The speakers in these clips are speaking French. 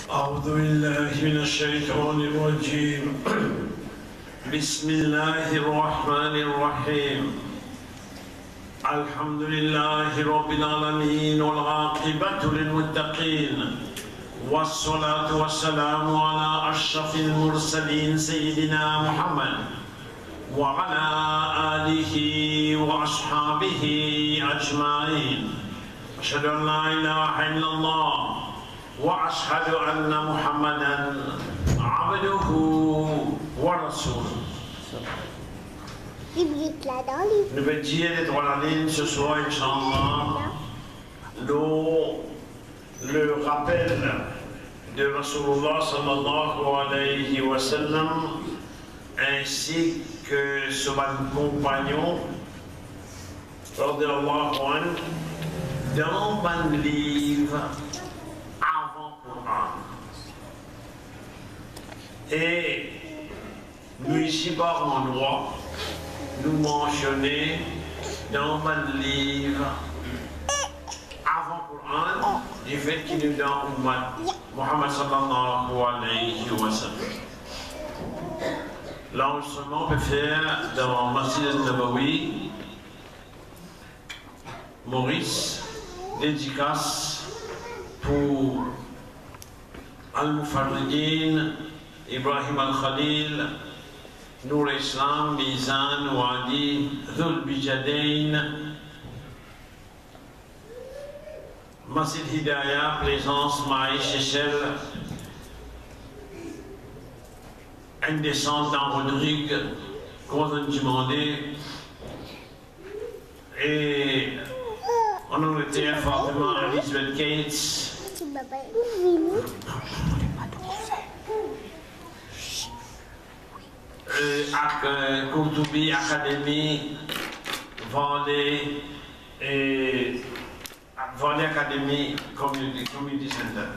أعوذ بالله من الشيطان الرجيم. بسم الله الرحمن الرحيم. الحمد لله رب العالمين والعاقبة للمتقين والصلاة والسلام على أشرف المرسلين سيدنا محمد وعلى آله وأصحابه أجمعين. أشهد أن لا إله إلا الله وأشهد أن محمدا عبده ورسوله. Nous allons dire les trois lignes ce soir, Inch'Allah, le rappel de Rasulullah sallallahu alayhi wa sallam ainsi que son compagnon, radiyallahu anhu, dans un livre avant Coran. Et nous ici par endroit, nous mentionner dans un livre avant Coran du fait qu'il nous donne Muhammad sallallahu alayhi wa sallam. L'enregistrement peut faire dans Masjid al-Nabawi, Maurice, dédicace pour Al-Mufarridin, Ibrahim Al-Khalil, Nour Islam, Mizan, Wadi, Dhul Bijadain, Masjid Hidayah, Plaisance, Maïs, Échelle, Indescente dans Rodrigue, Gordon Dumandé, et en Angleterre, Fatima, Elizabeth Gates, Courtoubi Academy, Vendée et Vendée Academy Community Center.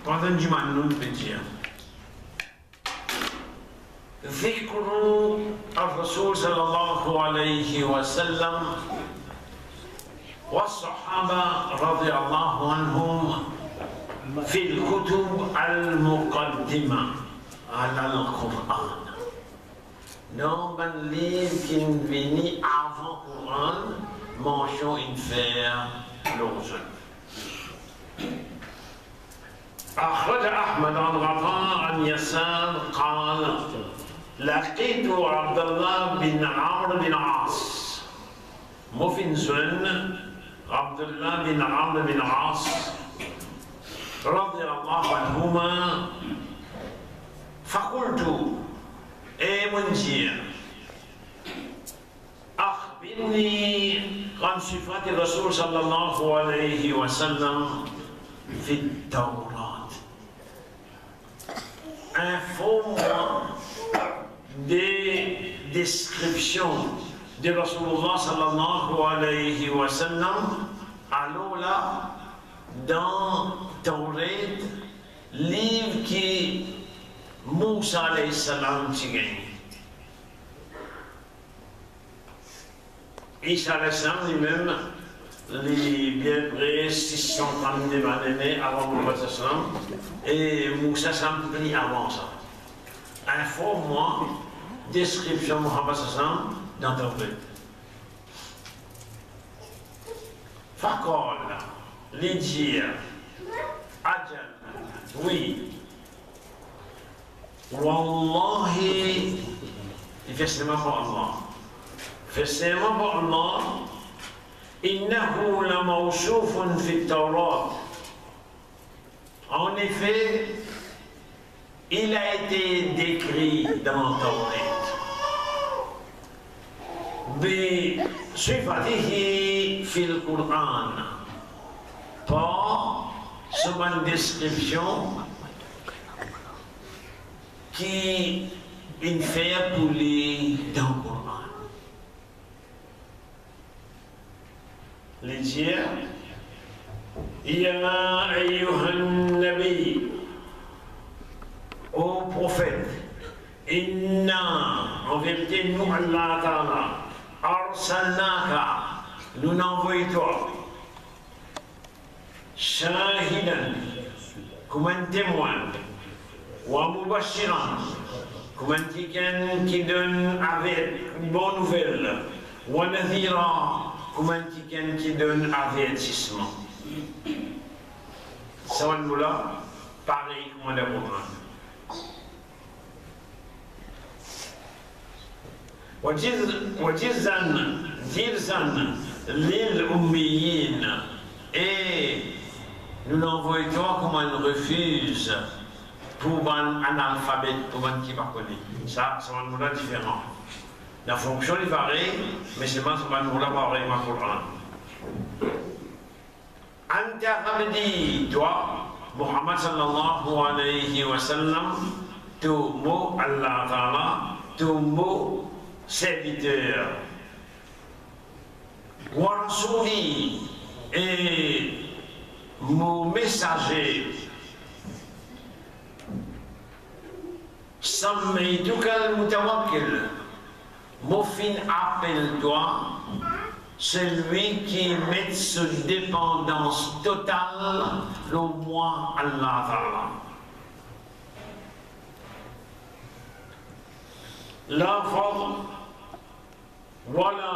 Gordon Dumandé peut dire. ذكر الرسول صلى الله عليه وسلم والصحابة رضي الله عنهم في الكتب المقدمة على القرآن. Dans un livre qui est venu avant le Coran, mention une faire l'autre. أخرج أحمد عن عطاء عن يسار قال: لقيت عبد الله بن عمرو بن العاص مفنزون عبد الله بن عمرو بن العاص رضي الله عنهما فقلت: اي منجير أخبرني عن صفات الرسول صلى الله عليه وسلم في التوراة. Informe-moi des descriptions de Rasulullah sallallahu alayhi wa sallam, alors là, dans Tauret, livre qui Moussa alayhi salam t'y gagne. Isa alayhi salam lui-même, les bien près 632 années avant Muhammad sallam, et Moussa sallam pris avant ça. Informe-moi, description Muhammad sallam dans Tawrat. Fakol, les dire, Ajal, oui. Wallahi, il fait seulement pour Allah. Fait seulement pour Allah. إنه لموصوف في التوراة. En effet, il a été décrit dans le Taurat. بصفته في القرآن. Par une description qui est faite pour les dans le Coran. Les dire, Ya ayyuhan nabi, ô prophète, inna, en vérité, nous, Allah Ta'ala, arsalnaka, nous n'envoyons toi, shahidan, comme un témoin, ou un mubashiran, comme un tiken qui donne avec une bonne nouvelle, ou un nadhira, comme un tiken qui donne avertissement. Ça va nous là, pareil comme un apôtre. وجزا للأميين et nous l'envoyons comme on refuse pour un analphabète, pour un qui ne connaît pas. Ça va nous là différent. La fonction est variée, mais c'est pas ça va nous là pareil ma Coran. Anta abdi, toi, Muhammad sallallahu alayhi wa sallam, tu mot Allah Ta'ala, tu mot serviteur. Wa rasuli et mon messager. Sammaytuka al-mutawakkil. Mon fin appelle-toi celui qui met sous dépendance totale le moi Allah Ta'ala. L'enfant, voilà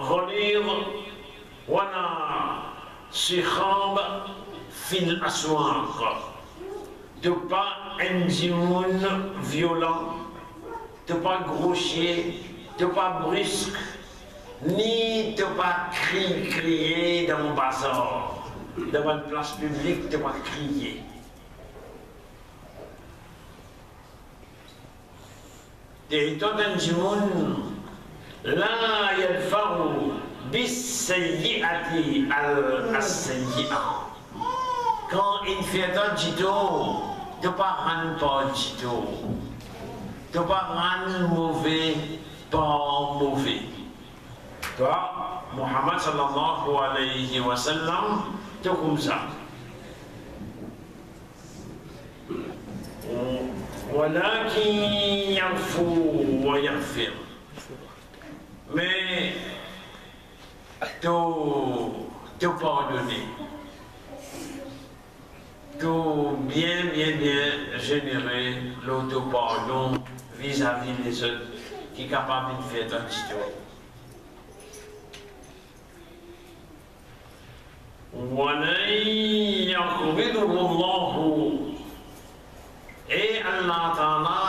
relire, voilà sikhab fil aswaq. De pas un djimoun violent, de pas grossier, de pas brusque, ni de pas crier dans mon bazar, dans une place publique, de pas crier. Et tout un djimoun, la yadfaru bis sayyi'ati al-sayyi'a. Quand il fait un jito, de pas rendre pas jito, de pas rendre mauvais pas mauvais. Toi, Muhammad sallallahu alayhi wa sallam, tu comme ça. ولكن يعفو ويغفر. Mais te pardonner, te bien générer l'auto-pardon vis-à-vis des autres qui est capable de faire un petit tour. Et Allah Ta'ala,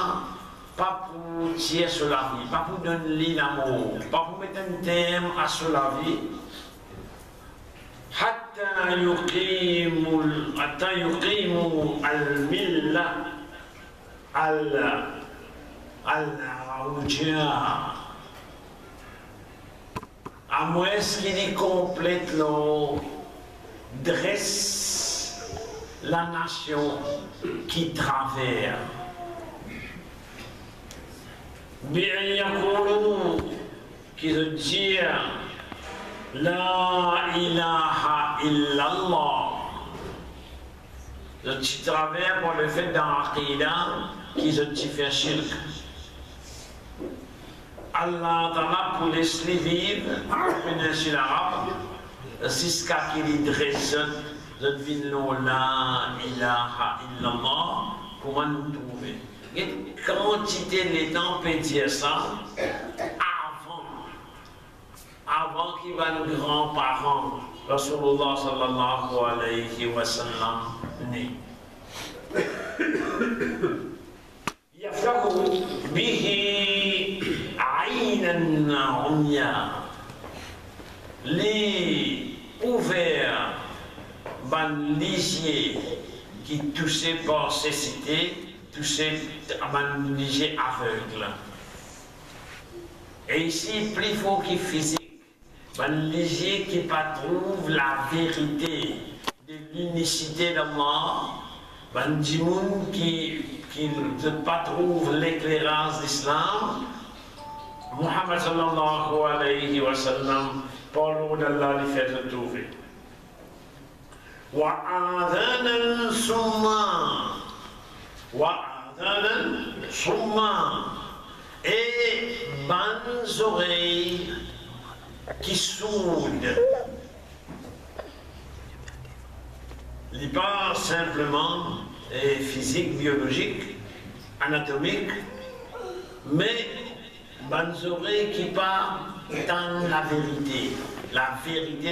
pas pour tirer sur la vie, pas pour donner l'amour, pas pour mettre un terme à sur la vie, حتى يقيموا الملة العوجاء. À moins qu'il complète dresse la nation qui traverse. Bien yaqulu, qui se dit La ilaha illallah. Je travers pour le fait dans l'Aqida qui se dit faire shirk. Allah Ta'ala pour laisser vivre en péninsule arabe, c'est ce qu'il dresse, je devine la ilaha illallah, comment nous trouver. Et quantité de temps peut dire ça, avant qu'il va nos grands-parents, Rasulullah sallallahu alayhi wa sallam, né. Yaftahu bihi aynan umya. Les ouverts, ban lisier qui touchait par cécité, touchait ban lisier aveugle. Et ici, plus fort qu'il physique. Un léger qui ne trouve la vérité de l'unicité d'Allah, un djimoun qui ne trouve l'éclairage d'Islam, Muhammad sallallahu alayhi wa sallam, parle d'Allah lui fait le trouver. Wa'adhanan summa, et bonnes oreilles qui soudent Il n'est pas simplement physique, biologique, anatomique, mais bonnes oreilles qui parlent dans la vérité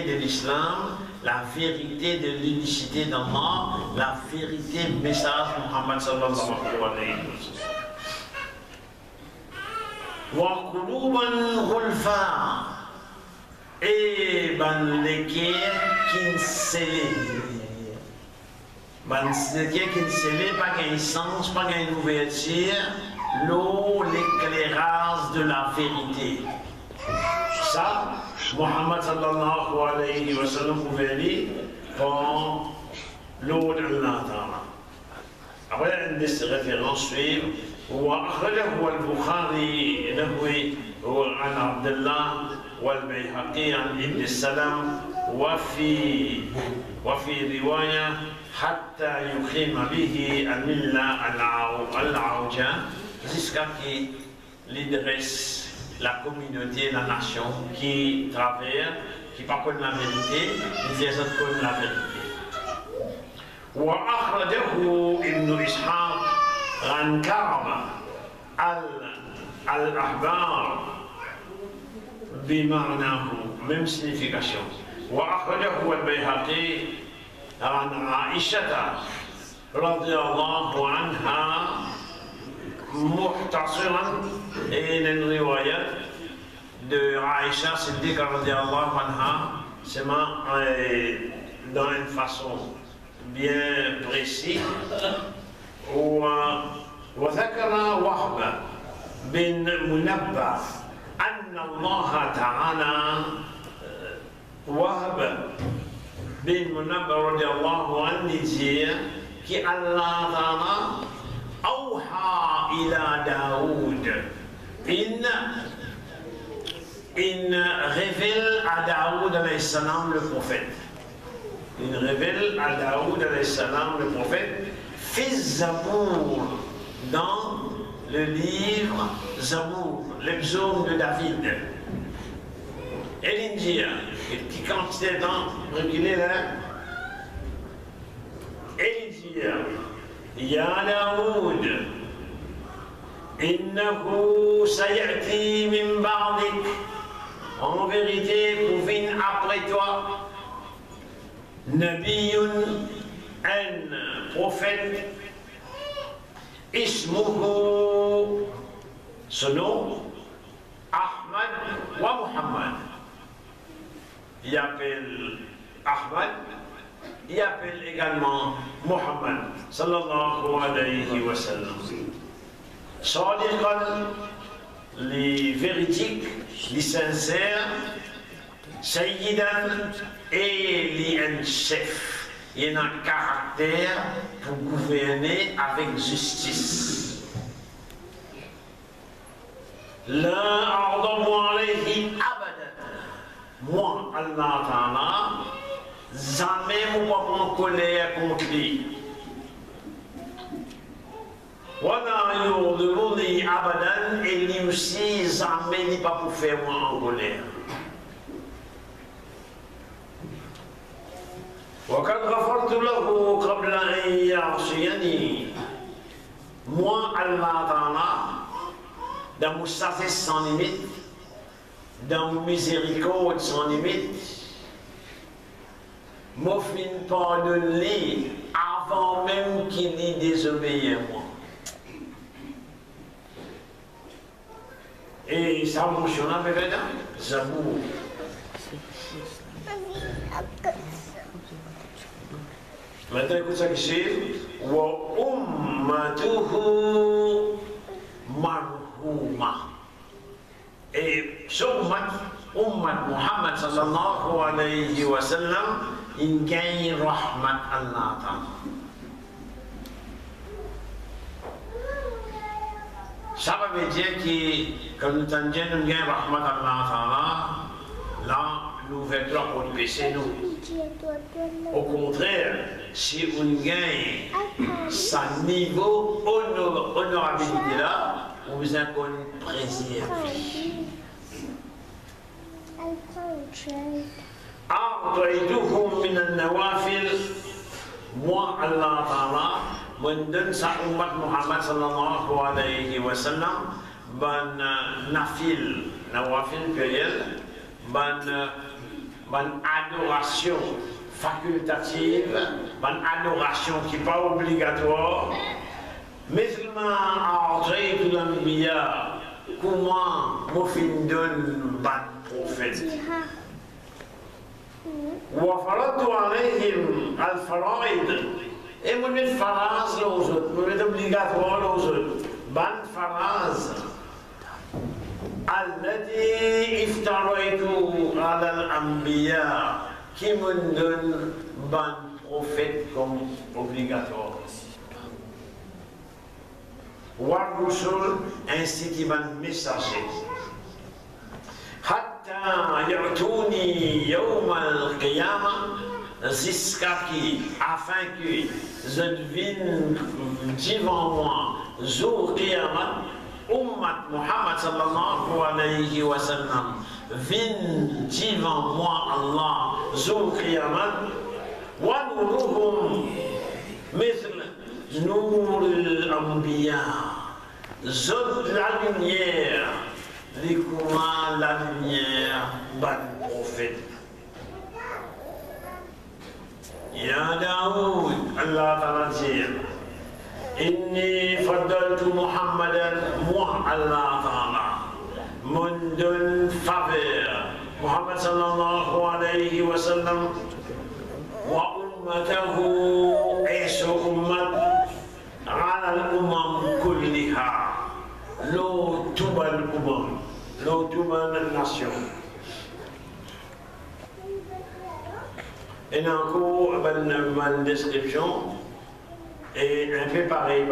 de l'islam, la vérité de l'unicité d'Allah, la vérité du message de Muhammad sallallahu alayhi wa sallam. Wa quluban ghulfa, et ban les cœurs qui scellés. Ban les cœurs qui scellés, pas qu'un sens, pas qu'une ouverture, l'eau, l'éclairage de la vérité. Ça, Muhammad sallallahu alayhi wa sallam pouvait dire quand l'eau d'Allah Ta'ala. Après, une des références suivent. وأخرجه البخاري نحوي عن عبد الله والبيهقي عن ابن السلام وفي رواية حتى يقيم به الملة العوجة jusqu'à qu'il dresse la communauté, la nation qui traverse, qui ne connaît pas la vérité, mais qui connaît la vérité. وأخرجه ابن إسحاق عن كعب الأحبار بمعناه même signification. وأخرجه البيهقي عن عائشة رضي الله عنها مختصرا إلى الرواية de Aïcha Siddiq رضي الله عنها seulement dans une façon bien précise. وذكر وهب بن منبه أن الله تعالى وهب بن منبه رضي الله عنه dit qu'Allah Ta'ala أوحى إلى داود il révèle à Daoud alayhi salam le prophète. Il révèle à Daoud alayhi salam le prophète fils Zabour dans le livre Zabour, les psaumes de David. Et l'Injil, qui quantité dans reculer là. Et l'Injil, Ya Daoud, innahu sayati min ba'dik. En vérité, pour venir après toi, Nabiyun, un prophète, ismuhu, son nom, Ahmad wa Muhammad. Il appelle Ahmad, il appelle également Muhammad, sallallahu alayhi wa sallam. Sadiqan, les véridiques, les sincères, Sayyidan et les chef. Il y a un caractère pour gouverner avec justice. La a'damu alayhi abadan. Moi, Allah Ta'ala, jamais moi pas en colère contre lui. Wala yurdumuni abadan, et lui aussi jamais n'est pas pour faire moi en colère. وقد غفرت له قبل أن يعصيني. Moi, Allah Ta'ala, dans mon sagesse sans limite, dans mon miséricorde sans limite, m'a fait pardonner avant même qu'il ait désobéi à moi. Et ça mentionne avec Zabour. Maintenant, écoute ça qui c'est. Wa ummatuhu marhuma. Et ce ummat Muhammad sallallahu alayhi wa sallam, il gagne rahmat Allah Ta'ala. Ça veut dire que, comme nous t'en disons, nous gagnons rahmat Allah Ta'ala, là, l'ouverture pour le péché, nous. Au contraire, si on gagne sa niveau honorabilité là, on vous a qu'on préserve. أعطيتهم من النوافل moi, Allah Ta'ala, me donne sa ummat Muhammad sallallahu alayhi wa sallam, ban nafil, nawafil pluriel, ban adoration facultative, ban adoration qui n'est pas obligatoire, mais seulement à entrer tout l'anbiya, comment mon fin donne ban prophète. وفرضت عليهم الفرائض et mon met faraz aux autres, mon met obligatoire aux autres, ban faraz التي افتريت على الأنبياء qui me donne ban prophète comme obligatoire. Wa rusul ainsi qui ban messager. Hatta ya'tuni yawm al-qiyamah jusqu'à qui, afin que je devine devant moi, jour qiyamah, ummat Muhammad sallallahu alayhi wa sallam, vin devant moi Allah, jour qiyamah, wa nuruhum misl nur al-anbiya, zod la lumière, les courants, la lumière, ban prophète. Ya Daoud, Allah Ta'ala dit, Inni faddaltu Muhammadan, moi Allah Ta'ala, mon donne faveur, Muhammad sallallahu alayhi wa sallam, wa ummatahu et son ummat, ala al-umam kulliha, lo tubal umam. L'automne nation. Et encore une description est un peu pareil,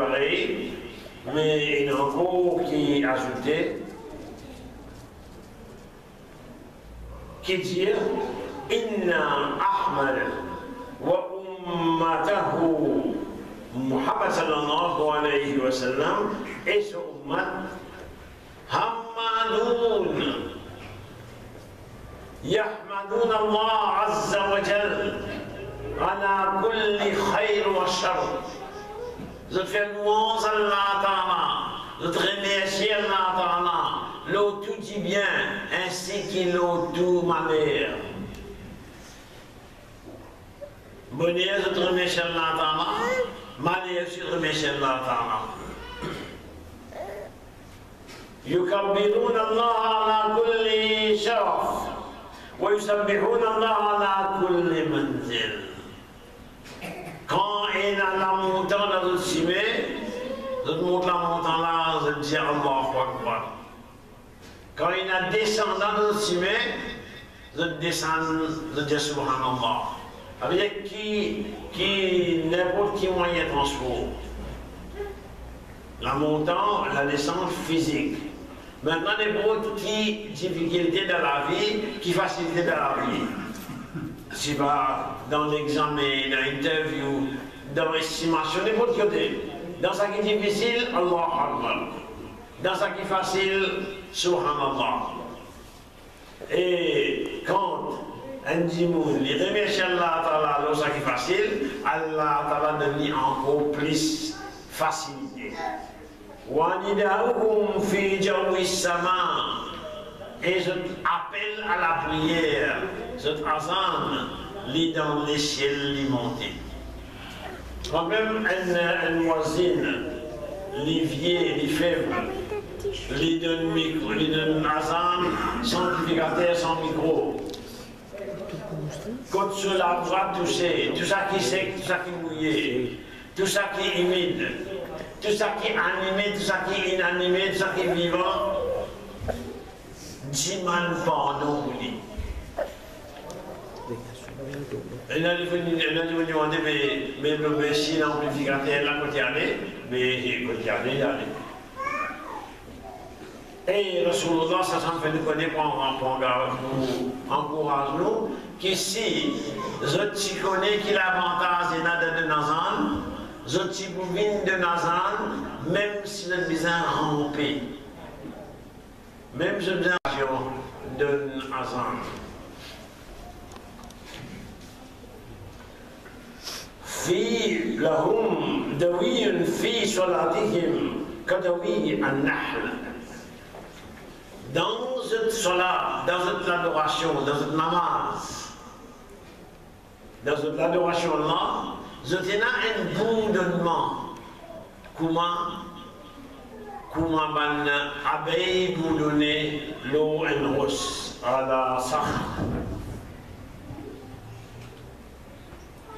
mais il y a encore qui est ajouté, qui dit Inna Ahmad wa ummatahu Muhammad sallallahu alayhi wa sallam et son ummat حمادون يحمدون الله عز وجل على كل خير وشر. Je te fais louange à Allah Ta'ala, je te remercie Allah Ta'ala, l'eau tout dit bien ainsi que l'eau tout malheur. Bonheur, je te remercie Allah Ta'ala, malheur, je te remercie Allah Ta'ala. يكبرون الله على كل شرف ويسبحون الله على كل منزل. Quand il a la montagne dans le sommet, je monte la montagne là, je dis Allahu Akbar. Quand il a descendu dans le sommet, je descends, je dis Subhanallah. Avec qui n'importe qui moyen de transport. La montante, la descente physique. Maintenant, n'importe qui difficulté dans la vie, qui facilité dans la vie. Si va dans l'examen, dans l'interview, dans l'estimation, n'importe côté. Dans ce qui est difficile, Allah Akbar. Dans ce qui est facile, Subhanallah. Et quand un dimoun, il remercie Allah Ta'ala dans ce qui est facile, Allah Ta'ala donne encore plus facilité. وَنِدَاؤُهُمْ فِي جَوِّ السَّمَاءِ. Et je appelle à la prière, je t'azane, lit dans les ciels, lit monter. Quand même un voisine, les vieux, les faibles, les donne micro, les donne azane, sanctificateur sans micro. Quand cela va toucher, tout ça qui sec, tout ça qui mouillé, tout ça qui est humide, tout ça qui est animé, tout ça qui est inanimé, tout ça qui est vivant, Jiman pardon vous dit. Elle a dit demander mais le messie l'amplificateur la côté année, mais côté année allez. Et Rasulullah ça fait nous connaître nous encourage nous qu'ici je connais qu'il l'avantage de Nazan. Je suis de Nazan, même si le besoin rampé. Même si le besoin de Nazan. في لهم دوي في صلاتهم كدوي النحل. Dans cette salat, dans cette adoration, dans cette namaz, dans cette adoration-là, je tiens un bourdonnement. Comment abeille bourdonner l'eau en rose à la salle.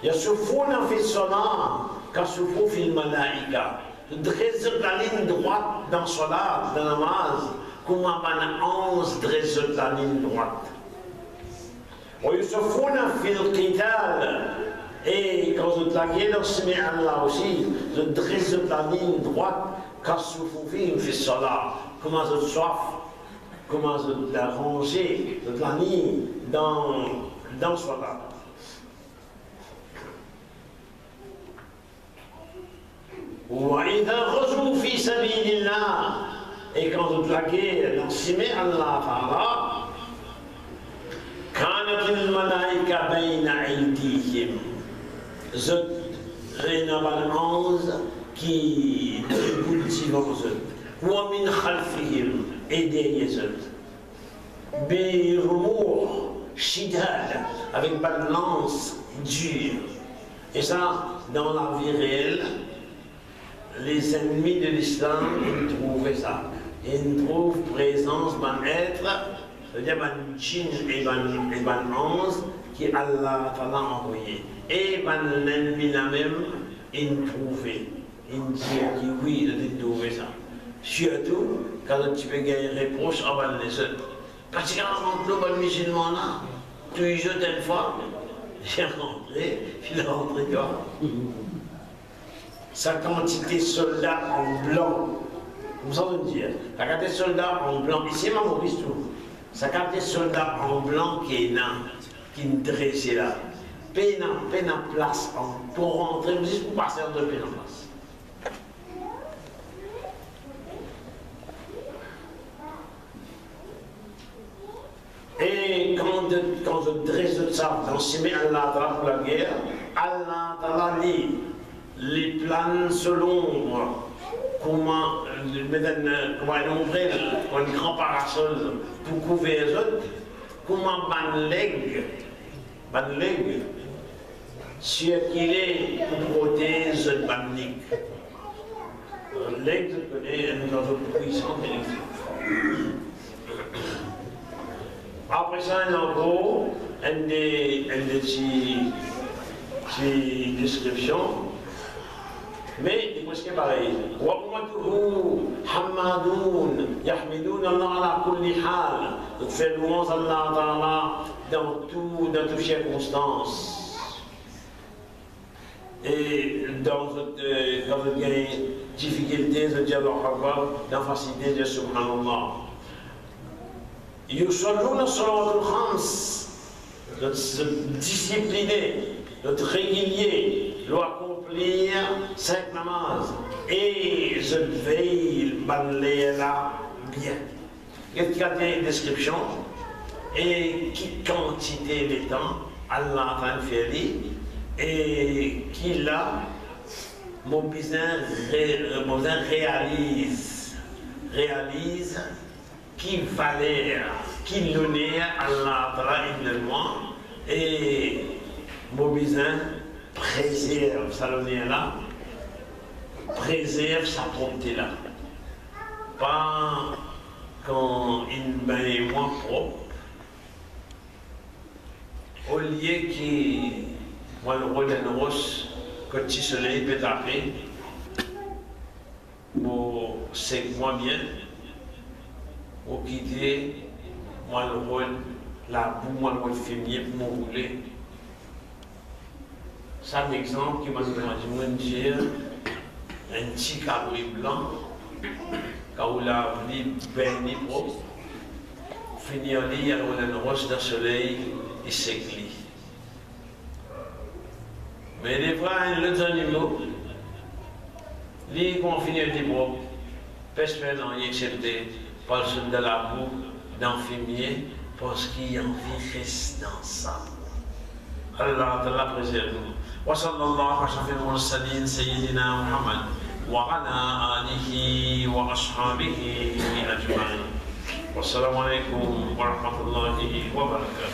يصفون في الصلاة كصفوف الملائكة. Dresse la ligne droite dans salat, dans namaz, comme un 11 dresse la ligne droite. ويصفون في القتال. Et quand je t'laguais dans ce Allah aussi, je dresse la ligne droite, كصفوفهم في الصلاة. Comment je soif, comment je la ranger, je la ligne dans salat. وإذا غزوا في سبيل الله. Et quand vous plaquez dans Simé Allah Ta'ala, كانت الملائكة بين أيديهم. Il y a un ange qui cultive eux. ومن خلفهم et derrière eux. برموح شداد avec une lance dure. Et ça, dans la vie réelle, les ennemis de l'islam, ils trouvaient ça. Ils trouvent présence d'un être, c'est-à-dire d'un djinn et d'un ange qui Allah t'a envoyé. Et d'un ennemi là même, ils trouvaient. Ils disaient que oui, ils trouvaient ça. Surtout quand tu peux gagner réponse avant les autres. Parce que quand le musulman là, tu y jettes une fois, j'ai rentré, il est rentré quoi? Sa quantité de soldats en blanc, comme ça veut dire, sa quantité de soldats en blanc, ici ma Maurice tout, sa quantité de soldats en blanc qui est là, qui est dressé là, peine à place pour rentrer, juste pour passer de peine en place. Et quand je dresse ça, dans ce met Allah pour la guerre, Allah Ta'ala dit les plans selon comment une ombrelle, un grand parasol pour couvrir les autres, comment ban leg, circuler pour protéger le bannique. Leg, je connais une autre puissance électrique. Après ça, il y a encore une description. Mais c'est presque pareil. وَأُمَّتُهُ حَمَّادُونَ يَحْمِدُونَ اللَّهَ عَلَى كُلِّ حَالٍ. Donc fait louange Allah Ta'ala dans toutes circonstances. Et dans votre difficulté de dire Allah, dans la facilité de Subhanallah. يصلون الصلوات الخمس. D'être discipliné, d'être régulier, doit accomplir 5 namazes et je veille là bien. Qu'est-ce qu'il y a des descriptions et qui quantité de temps Allah a fait et qui là mon besoin réalise qui valeur, qui l'honneur Allah évidemment et mon besoin préserve sa l'honneur là, préserve sa propreté là. Pas quand il est moins propre, au lieu qui, moi le rôle d'un rose, quand le soleil peut taper, pour moins bien, pour quitter, moi le rôle, la boue, moi le rôle féminin pour m'enrouler. C'est un exemple qui m'a dit un petit cabri blanc, quand on l'a vu béni propre, finir il y a une roche de soleil, il s'éclit. Mais des fois, les animaux, ils vont finir des propres, personne n'a accepté par le son de la boue, d'un fumier, parce qu'il y a envie de rester dans ça. Allah te l'a préservé. وصلى الله على أشرف المرسلين سيدنا محمد وعلى آله وأصحابه أجمعين. والسلام عليكم ورحمة الله وبركاته.